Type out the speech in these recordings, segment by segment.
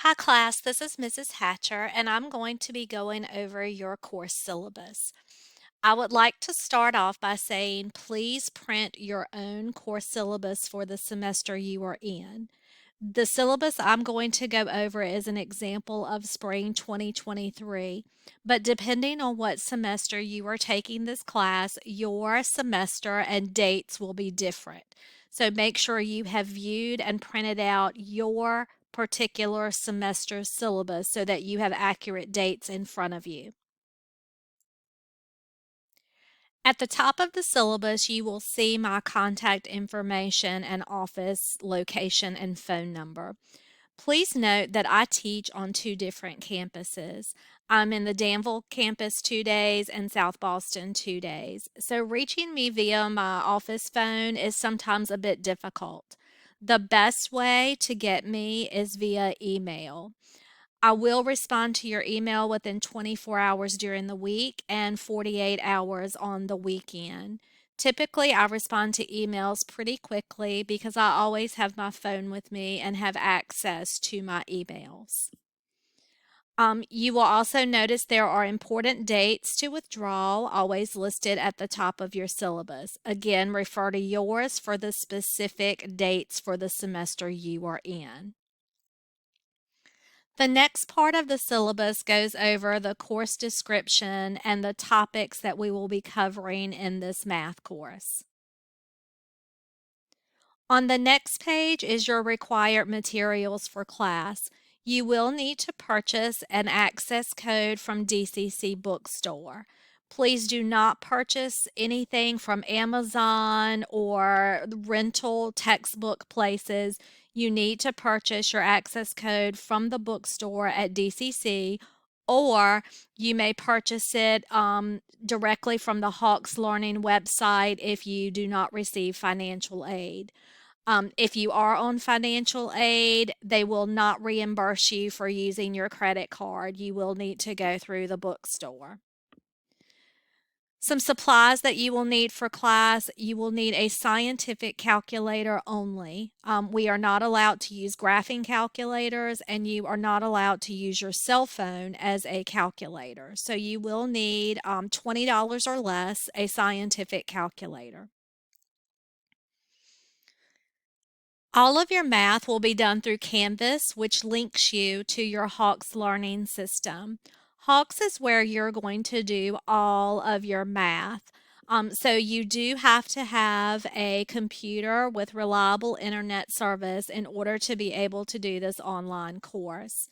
Hi class, this is Mrs. Hatcher and I'm going to be going over your course syllabus. I would like to start off by saying please print your own course syllabus for the semester you are in. The syllabus I'm going to go over is an example of spring 2023, but depending on what semester you are taking this class, your semester and dates will be different. So make sure you have viewed and printed out your particular semester's syllabus so that you have accurate dates in front of you. At the top of the syllabus, you will see my contact information and office location and phone number. Please note that I teach on two different campuses. I'm in the Danville campus 2 days and South Boston 2 days. So reaching me via my office phone is sometimes a bit difficult. The best way to get me is via email. I will respond to your email within 24 hours during the week and 48 hours on the weekend. Typically, I respond to emails pretty quickly because I always have my phone with me and have access to my emails. You will also notice there are important dates to withdraw, always listed at the top of your syllabus. Again, refer to yours for the specific dates for the semester you are in. The next part of the syllabus goes over the course description and the topics that we will be covering in this math course. On the next page is your required materials for class. You will need to purchase an access code from DCC Bookstore. Please do not purchase anything from Amazon or rental textbook places. You need to purchase your access code from the bookstore at DCC, or you may purchase it directly from the Hawks Learning website if you do not receive financial aid. If you are on financial aid, they will not reimburse you for using your credit card. You will need to go through the bookstore. Some supplies that you will need for class, you will need a scientific calculator only. We are not allowed to use graphing calculators, and you are not allowed to use your cell phone as a calculator. So you will need $20 or less a scientific calculator. All of your math will be done through Canvas, which links you to your Hawks learning system. Hawks is where you're going to do all of your math. So you do have to have a computer with reliable internet service in order to be able to do this online course.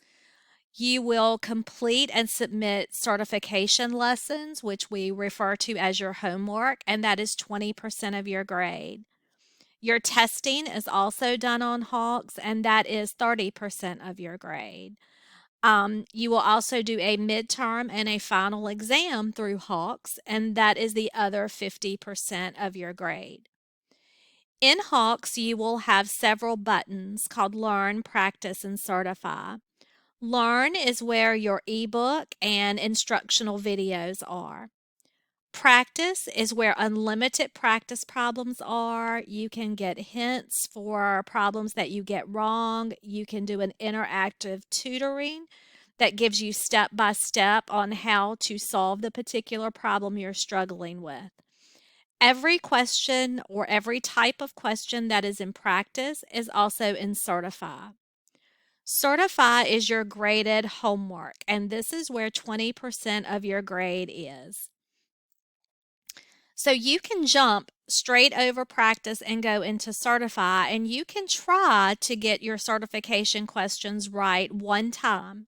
You will complete and submit certification lessons, which we refer to as your homework, and that is 20% of your grade. Your testing is also done on Hawks, and that is 30% of your grade. You will also do a midterm and a final exam through Hawks, and that is the other 50% of your grade. In Hawks, you will have several buttons called Learn, Practice, and Certify. Learn is where your ebook and instructional videos are. Practice is where unlimited practice problems are. You can get hints for problems that you get wrong. You can do an interactive tutoring that gives you step by step on how to solve the particular problem you're struggling with. Every question or every type of question that is in practice is also in Certify. Certify is your graded homework, and this is where 20% of your grade is. So you can jump straight over practice and go into certify, and you can try to get your certification questions right one time.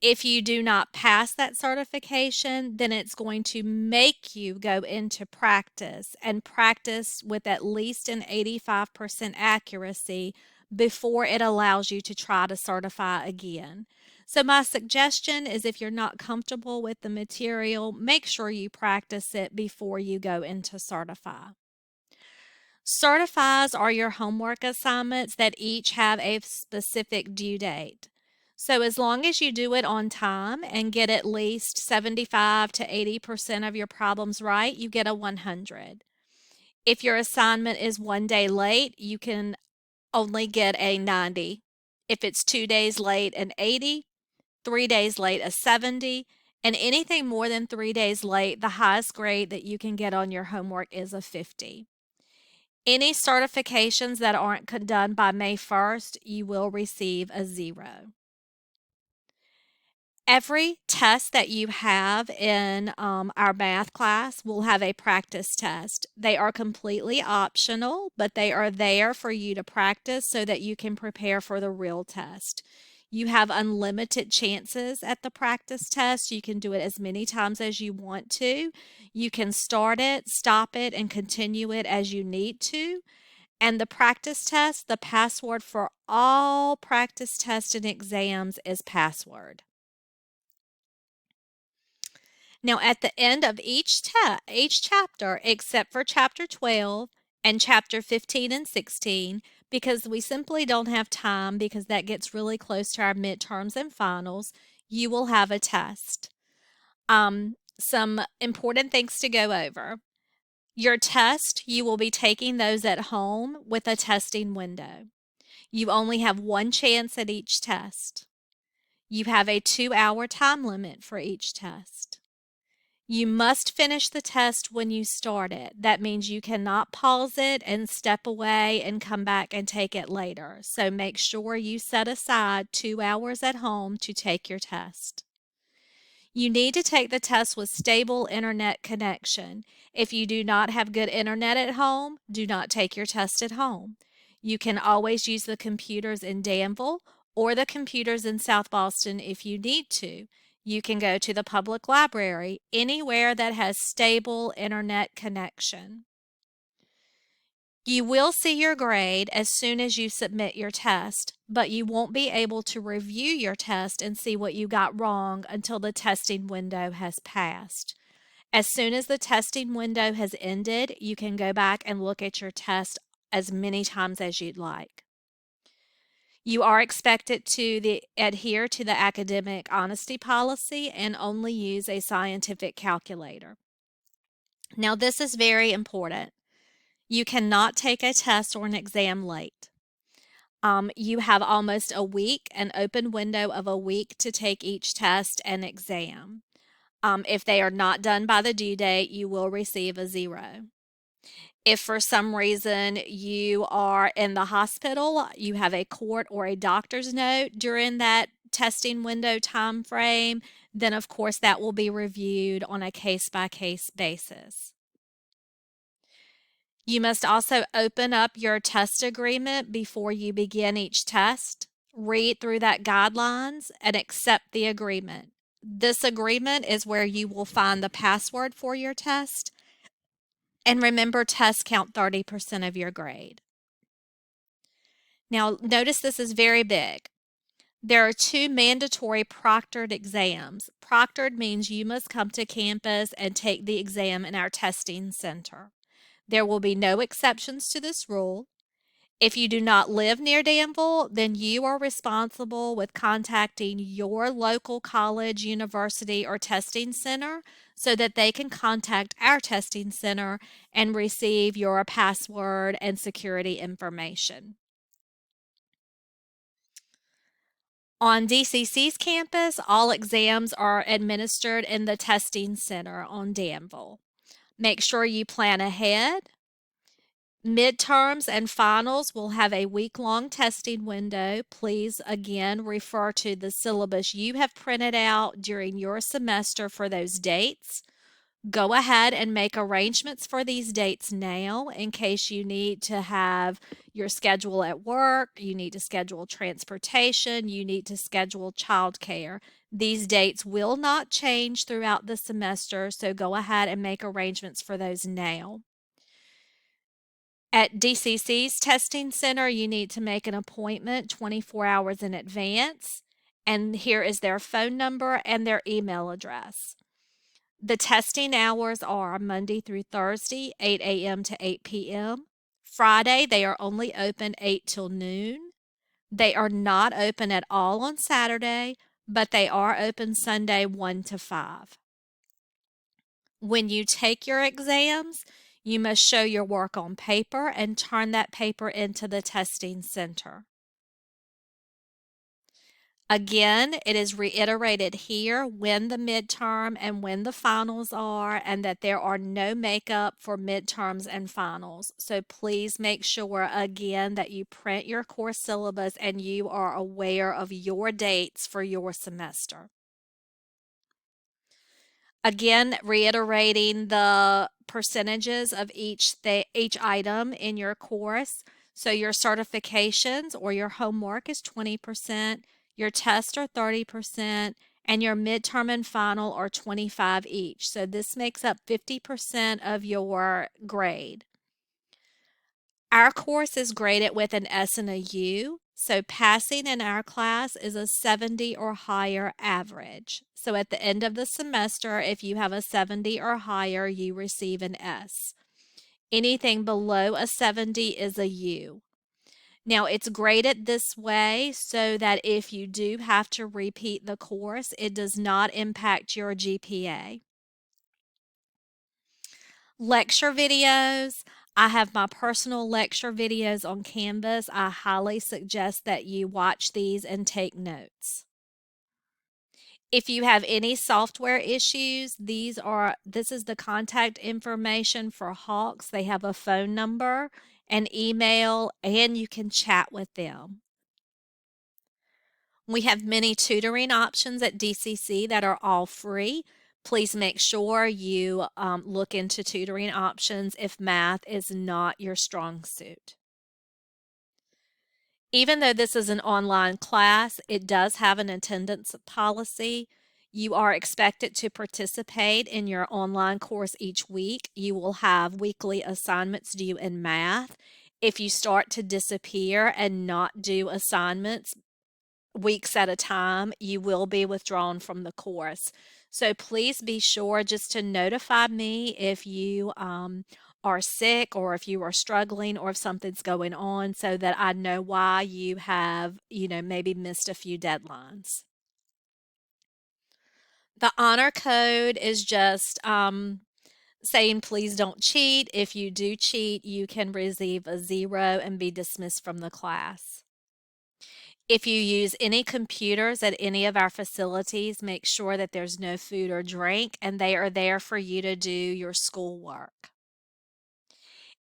If you do not pass that certification, then it's going to make you go into practice and practice with at least an 85% accuracy before it allows you to try to certify again. So, my suggestion is if you're not comfortable with the material, make sure you practice it before you go into certify. Certifies are your homework assignments that each have a specific due date. So, as long as you do it on time and get at least 75 to 80% of your problems right, you get a 100. If your assignment is one day late, you can only get a 90. If it's 2 days late, an 80, 3 days late, a 70, and anything more than 3 days late, the highest grade that you can get on your homework is a 50. Any certifications that aren't done by May 1st, you will receive a 0. Every test that you have in our math class will have a practice test. They are completely optional, but they are there for you to practice so that you can prepare for the real test. You have unlimited chances at the practice test. You can do it as many times as you want to. You can start it, stop it, and continue it as you need to. And the practice test, the password for all practice tests and exams is password. Now, at the end of each chapter, except for chapter 12 and chapter 15 and 16, because we simply don't have time because that gets really close to our midterms and finals, you will have a test. Some important things to go over. Your test, you will be taking those at home with a testing window. You only have one chance at each test. You have a 2-hour time limit for each test. You must finish the test when you start it. That means you cannot pause it and step away and come back and take it later. So make sure you set aside 2 hours at home to take your test. You need to take the test with stable internet connection. If you do not have good internet at home, do not take your test at home. You can always use the computers in Danville or the computers in South Boston if you need to. You can go to the public library, anywhere that has stable internet connection. You will see your grade as soon as you submit your test, but you won't be able to review your test and see what you got wrong until the testing window has passed. As soon as the testing window has ended, you can go back and look at your test as many times as you'd like. You are expected to adhere to the academic honesty policy and only use a scientific calculator. Now, this is very important. You cannot take a test or an exam late. You have almost a week, an open window of a week to take each test and exam. If they are not done by the due date, you will receive a 0. If for some reason you are in the hospital, you have a court or a doctor's note during that testing window time frame, then of course that will be reviewed on a case-by-case basis. You must also open up your test agreement before you begin each test. Read through that guidelines and accept the agreement. This agreement is where you will find the password for your test. And remember, tests count 30% of your grade. Now, notice this is very big. There are 2 mandatory proctored exams. Proctored means you must come to campus and take the exam in our testing center. There will be no exceptions to this rule. If you do not live near Danville, then you are responsible with contacting your local college, university, or testing center so that they can contact our testing center and receive your password and security information. On DCC's campus, all exams are administered in the testing center on Danville. Make sure you plan ahead. Midterms and finals will have a week-long testing window. Please again refer to the syllabus you have printed out during your semester for those dates. Go ahead and make arrangements for these dates now in case you need to have your schedule at work, you need to schedule transportation, you need to schedule childcare. These dates will not change throughout the semester, so go ahead and make arrangements for those now. At DCC's testing center, you need to make an appointment 24 hours in advance, and here is their phone number and their email address. The testing hours are Monday through Thursday, 8 a.m. to 8 p.m. Friday, they are only open 8 till noon. They are not open at all on Saturday, but they are open Sunday 1 to 5. When you take your exams, you must show your work on paper and turn that paper into the testing center. Again, it is reiterated here when the midterm and when the finals are, and that there are no makeup for midterms and finals. So please make sure again that you print your course syllabus and you are aware of your dates for your semester. Again, reiterating the percentages of each item in your course. So your certifications or your homework is 20%, your tests are 30%, and your midterm and final are 25 each. So this makes up 50% of your grade. Our course is graded with an S and a U, so passing in our class is a 70 or higher average. So at the end of the semester, if you have a 70 or higher, you receive an S. Anything below a 70 is a U. Now, it's graded this way so that if you do have to repeat the course, it does not impact your GPA. Lecture videos. I have my personal lecture videos on Canvas. I highly suggest that you watch these and take notes. If you have any software issues, this is the contact information for Hawks. They have a phone number, an email, and you can chat with them. We have many tutoring options at DCC that are all free. Please make sure you look into tutoring options if math is not your strong suit. Even though this is an online class, it does have an attendance policy. You are expected to participate in your online course each week. You will have weekly assignments due in math. If you start to disappear and not do assignments weeks at a time, you will be withdrawn from the course. So please be sure just to notify me if you are sick or if you are struggling or if something's going on so that I know why you have, maybe missed a few deadlines. The honor code is just saying please don't cheat. If you do cheat, you can receive a 0 and be dismissed from the class. If you use any computers at any of our facilities, make sure that there's no food or drink and they are there for you to do your schoolwork.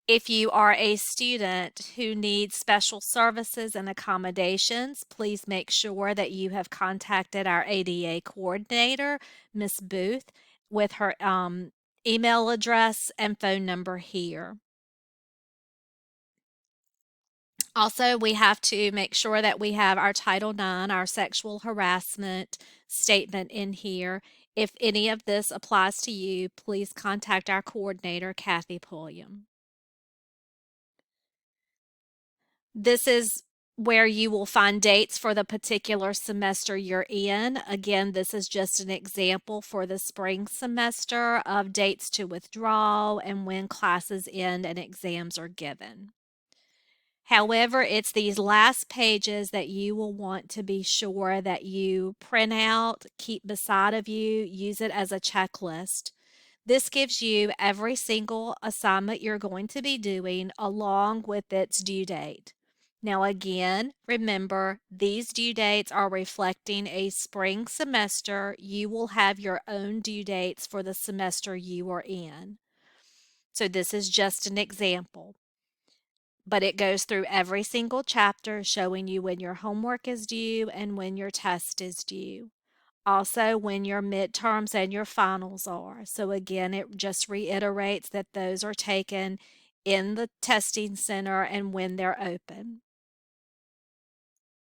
If you are a student who needs special services and accommodations, please make sure that you have contacted our ADA coordinator, Ms. Booth, with her email address and phone number here. Also, we have to make sure that we have our Title IX, our sexual harassment statement in here. If any of this applies to you, please contact our coordinator, Kathy Pulliam. This is where you will find dates for the particular semester you're in. Again, this is just an example for the spring semester of dates to withdraw and when classes end and exams are given. However, it's these last pages that you will want to be sure that you print out, keep beside of you, use it as a checklist. This gives you every single assignment you're going to be doing along with its due date. Now, again, remember these due dates are reflecting a spring semester. You will have your own due dates for the semester you are in. So, this is just an example, but it goes through every single chapter showing you when your homework is due and when your test is due. Also, when your midterms and your finals are. So, again, it just reiterates that those are taken in the testing center and when they're open.